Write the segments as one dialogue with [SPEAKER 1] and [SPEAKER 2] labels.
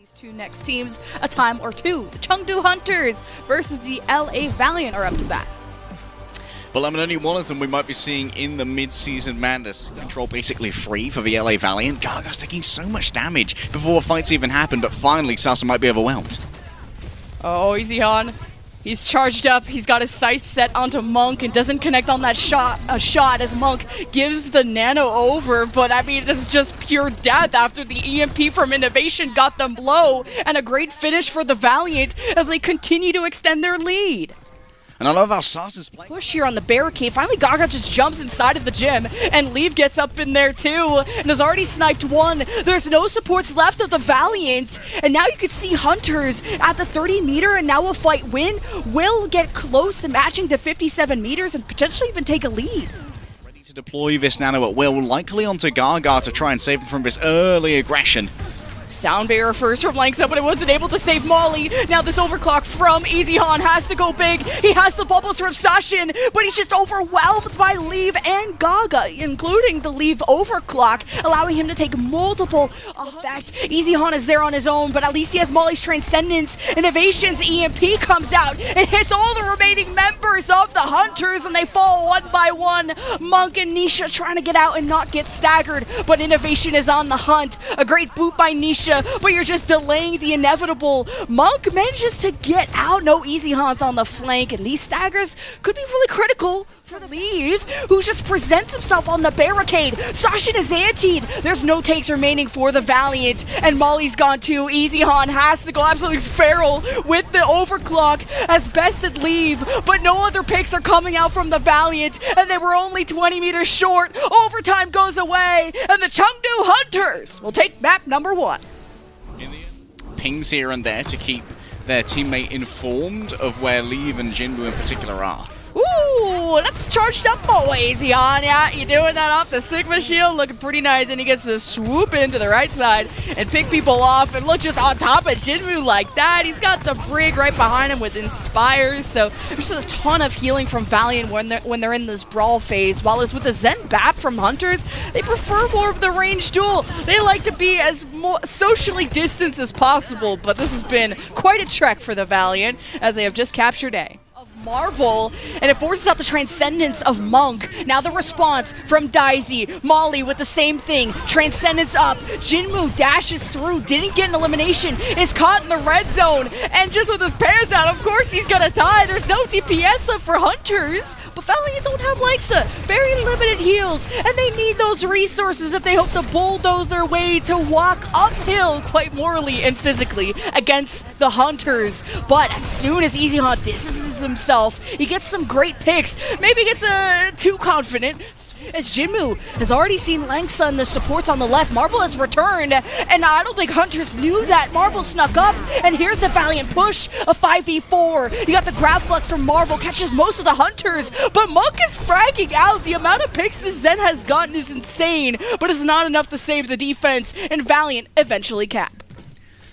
[SPEAKER 1] These two next teams a time or two. The Chengdu Hunters versus the LA Valiant are up to bat.
[SPEAKER 2] Well, I mean, only one of them we might be seeing in the mid-season madness. Control basically free for the LA Valiant. Gaga's taking so much damage before the fights even happen, but finally Sasa might be overwhelmed.
[SPEAKER 1] Oh, easy on. He's charged up, he's got his sights set onto Monk and doesn't connect on that shot as Monk gives the nano over, but I mean, this is just pure death after the EMP from Innovation got them low, and a great finish for the Valiant as they continue to extend their lead.
[SPEAKER 2] And I love how Sasa's playing.
[SPEAKER 1] Push here on the barricade. Finally, Gaga just jumps inside of the gym, and Leave gets up in there too, and has already sniped one. There's no supports left of the Valiant, and now you can see Hunters at the 30 meter, and now a fight win will get close to matching the 57 meters and potentially even take a lead.
[SPEAKER 2] Ready to deploy this nano at will, likely onto Gaga to try and save him from this early aggression.
[SPEAKER 1] Sound Barrier first from Langsa, but it wasn't able to save Molly. Now this overclock from EasyHan has to go big. He has the bubbles from Sashin, but he's just overwhelmed by Leave and Gaga, including the Leave overclock, allowing him to take multiple effect. EasyHan is there on his own, but at least he has Molly's Transcendence. Innovation's EMP comes out and hits all the remaining members of the Hunters, and they fall one by one. Monk and Nisha trying to get out and not get staggered, but Innovation is on the hunt. A great boot by Nisha, but you're just delaying the inevitable. Monk manages to get out. No EasyHans on the flank, and these staggers could be really critical for the Leave, who just presents himself on the barricade. Sashin is antied. There's no takes remaining for the Valiant, and Molly's gone too. EasyHan has to go absolutely feral with the overclock as bested Leave, but no other picks are coming out from the Valiant, and they were only 20 meters short. Overtime goes away, and the Chengdu Hunters will take map number 1.
[SPEAKER 2] Pings here and there to keep their teammate informed of where Leave and Jinwoo in particular are.
[SPEAKER 1] Ooh, that's charged up boys, Jan. Yeah, you're doing that off the Sigma shield, looking pretty nice, and he gets to swoop into the right side and pick people off, and look just on top of Jinwoo like that. He's got the Brig right behind him with Inspires, so there's a ton of healing from Valiant when they're in this brawl phase, while as with the Zen Bap from Hunters, they prefer more of the ranged duel. They like to be as socially distanced as possible, but this has been quite a trek for the Valiant as they have just captured A. Marvel, and it forces out the Transcendence of Monk. Now the response from Daisy. Molly with the same thing. Transcendence up. Jinwoo dashes through, didn't get an elimination, is caught in the red zone, and just with his pants out, of course he's gonna die. There's no DPS left for Hunters, but Valiant don't have Lexa. Very limited heals, and they need those resources if they hope to bulldoze their way to walk uphill quite morally and physically against the Hunters. But as soon as EasyHan distances himself, he gets some great picks. Maybe gets too confident, as Jinwoo has already seen Langsa and the supports on the left. Marvel has returned, and I don't think Hunters knew that. Marvel snuck up, and here's the Valiant push, a 5v4. You got the grab flux from Marvel, catches most of the Hunters, but Monk is fragging out. The amount of picks this Zen has gotten is insane, but it's not enough to save the defense, and Valiant eventually cap.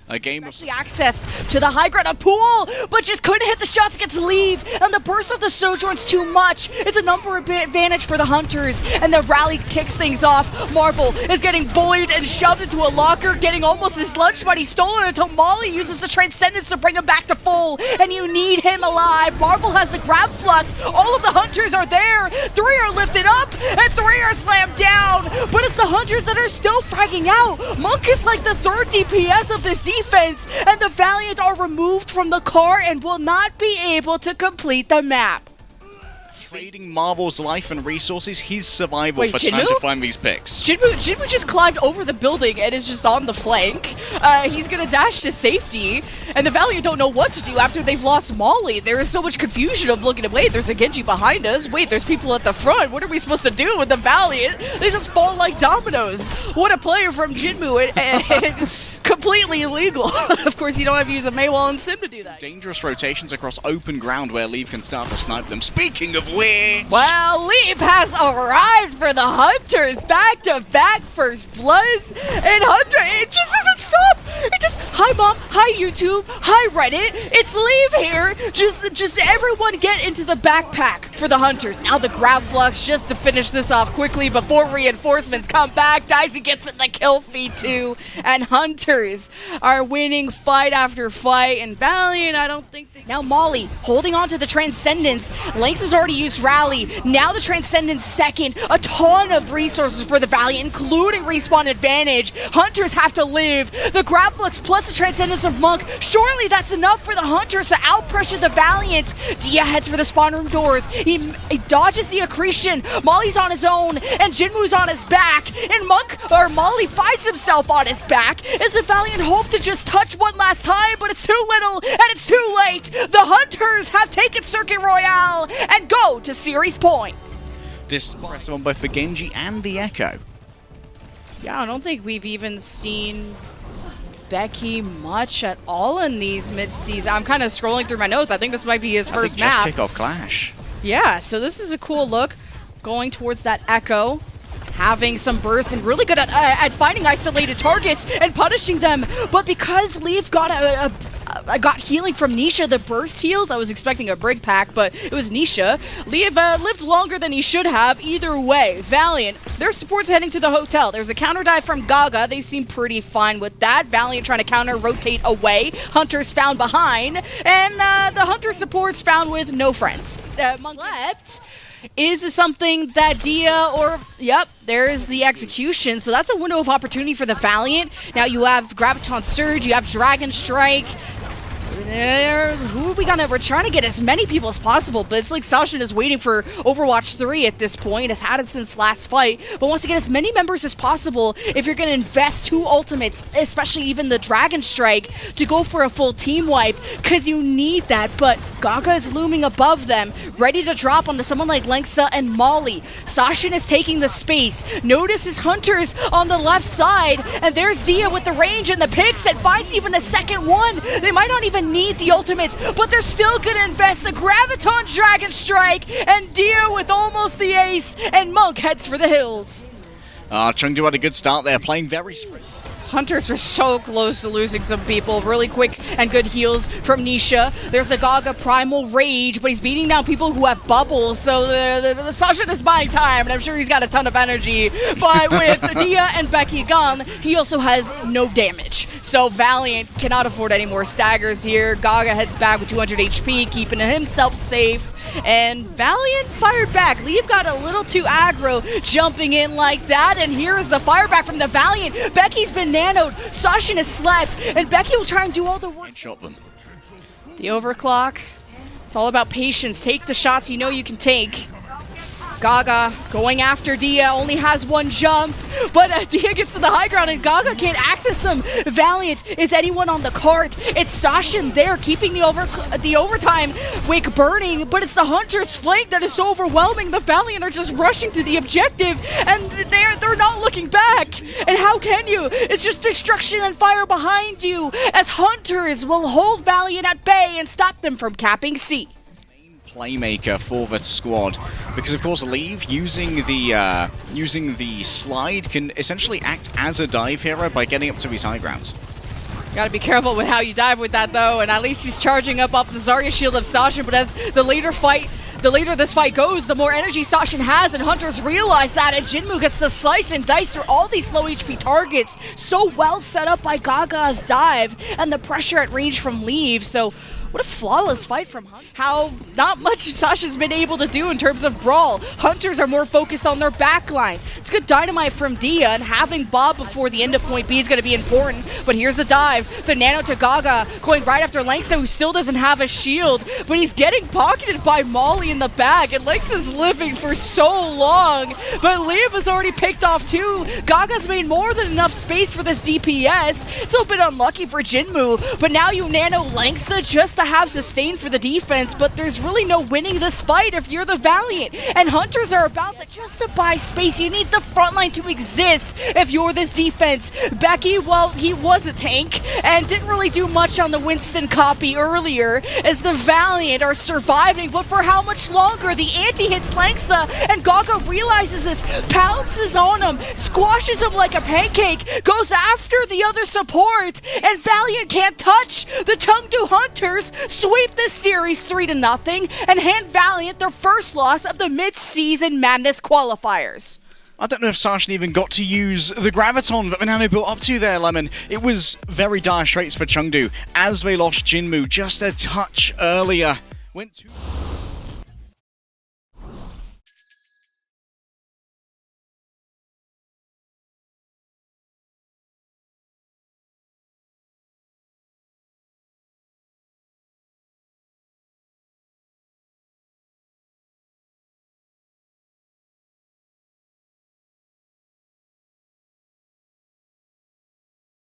[SPEAKER 2] A game
[SPEAKER 1] Actually access to the high ground of Pool, but just couldn't hit the shots against Leave, and the burst of the Sojourn's too much. It's a number advantage for the Hunters, and the rally kicks things off. Marvel is getting bullied and shoved into a locker, getting almost his lunch money stolen until Molly uses the Transcendence to bring him back to full, and you need him alive. Marvel has the grab flux. All of the Hunters are there. 3 are lifted up, and 3 are slammed down, but it's the Hunters that are still fragging out. Monk is like the 3rd DPS of this defense, and the Valiant are removed from the car and will not be able to complete the map.
[SPEAKER 2] Trading Marvel's life and resources, his survival for time to find these picks.
[SPEAKER 1] Jinwoo just climbed over the building and is just on the flank. He's gonna dash to safety, and the Valiant don't know what to do after they've lost Molly. There is so much confusion of looking at, wait, there's a Genji behind us. Wait, there's people at the front. What are we supposed to do with the Valiant? They just fall like dominoes. What a player from Jinwoo, and completely illegal. Of course, you don't have to use a Maywall and Sim to do that.
[SPEAKER 2] Dangerous rotations across open ground where Leave can start to snipe them. Speaking of which...
[SPEAKER 1] well, Leave has arrived for the Hunters. Back-to-back first bloods. And Hunter, it just doesn't stop. It just, hi mom, hi YouTube, hi Reddit. It's Leave here. Just everyone get into the backpack for the Hunters. Now the grab flux just to finish this off quickly before reinforcements come back. Daisy gets in the kill feed too. And Hunter Hunters are winning fight after fight, and Valiant, I don't think they... Now Molly holding on to the Transcendence. Lynx has already used Rally. Now the Transcendence second. A ton of resources for the Valiant, including respawn advantage. Hunters have to live. The Grapplix plus the Transcendence of Monk. Surely that's enough for the Hunters to out-pressure the Valiant. Dia heads for the spawn room doors. He dodges the accretion. Molly's on his own, and Jinwoo's on his back. And Molly finds himself on his back as the Valiant hope to just touch one last time, but it's too little and it's too late. The Hunters have taken Circuit Royale and go to series point.
[SPEAKER 2] Dispress on both the Genji and the Echo.
[SPEAKER 1] Yeah, I don't think we've even seen Becky much at all in these mid-season. I'm kind of scrolling through my notes. I think this might be his first map.
[SPEAKER 2] Just kickoff Clash.
[SPEAKER 1] Yeah, so this is a cool look. Going towards that Echo. Having some bursts and really good at finding isolated targets and punishing them. But because Leaf got got healing from Nisha, the burst heals, I was expecting a Brig pack, but it was Nisha. Leaf lived longer than he should have. Either way, Valiant, their support's heading to the hotel. There's a counter dive from Gaga. They seem pretty fine with that. Valiant trying to counter, rotate away. Hunters found behind, and the Hunter support's found with no friends. Left is something that Dia or... Yep, there is the execution. So that's a window of opportunity for the Valiant. Now you have Graviton Surge, you have Dragon Strike. Who are we gonna... We're trying to get as many people as possible, but it's like Sasha is waiting for Overwatch 3 at this point. Has had it since last fight, but wants to get as many members as possible if you're gonna invest 2 ultimates, especially even the Dragon Strike, to go for a full team wipe, because you need that. But Gaga is looming above them, ready to drop onto someone like Lengsa and Molly. Sasha is taking the space. Notice his Hunters on the left side, and there's Dia with the range and the picks that finds even a second one. They might not even need the ultimates, but they're still gonna invest the Graviton Dragon Strike, and Dia with almost the ace, and Monk heads for the hills.
[SPEAKER 2] Chengdu had a good start there, playing very...
[SPEAKER 1] Hunters were so close to losing some people. Really quick and good heals from Nisha. There's the Gaga Primal Rage, but he's beating down people who have bubbles, so the Sasha is buying time, and I'm sure he's got a ton of energy. But with Dia and Becky gone, he also has no damage. So Valiant cannot afford any more staggers here. Gaga heads back with 200 HP, keeping himself safe. And Valiant fired back. Leaf got a little too aggro jumping in like that, and here is the fire back from the Valiant. Becky's been nanoed, Sasha has slept, and Becky will try and do all the work.
[SPEAKER 2] Shot them.
[SPEAKER 1] The overclock, it's all about patience. Take the shots you know you can take. Gaga going after Dia, only has one jump, but Dia gets to the high ground and Gaga can't access him. Valiant, is anyone on the cart? It's Sasha there keeping the overtime wake burning, but it's the Hunter's flank that is so overwhelming. The Valiant are just rushing to the objective, and they're not looking back. And how can you? It's just destruction and fire behind you, as Hunters will hold Valiant at bay and stop them from capping C.
[SPEAKER 2] Playmaker for the squad, because of course Leave using the slide can essentially act as a dive hero by getting up to his high grounds.
[SPEAKER 1] Gotta be careful with how you dive with that though, and at least he's charging up off the Zarya shield of Sasha, but as the later this fight goes, the more energy Sasha has, and Hunters realize that, and Jinwoo gets to slice and dice through all these low HP targets. So well set up by Gaga's dive, and the pressure at range from Leave, so what a flawless fight from Hunters. How not much Sasha's been able to do in terms of brawl. Hunters are more focused on their backline. It's good dynamite from Dia, and having Bob before the end of point B is going to be important. But here's the dive. The nano to Gaga going right after Lengsa, who still doesn't have a shield, but he's getting pocketed by Molly in the back, and Lengsa's living for so long. But Liam has already picked off 2. Gaga's made more than enough space for this DPS. It's a bit unlucky for Jinwoo, but now you nano Lengsa just to have sustain for the defense, but there's really no winning this fight if you're the Valiant. And Hunters are about to just to buy space. You need the front line to exist if you're this defense. Becky, well, he was a tank and didn't really do much on the Winston copy earlier, as the Valiant are surviving, but for how much longer? The anti hits Lengsa, and Gaga realizes this, pounces on him, squashes him like a pancake, goes after the other support, and Valiant can't touch. The Chengdu Hunters sweep this series 3-0 and hand Valiant their first loss of the Midseason Madness Qualifiers.
[SPEAKER 2] I don't know if Sasha even got to use the Graviton that Nano built up to there, Lemon. It was very dire straits for Chengdu as they lost Jinmu just a touch earlier. Went to...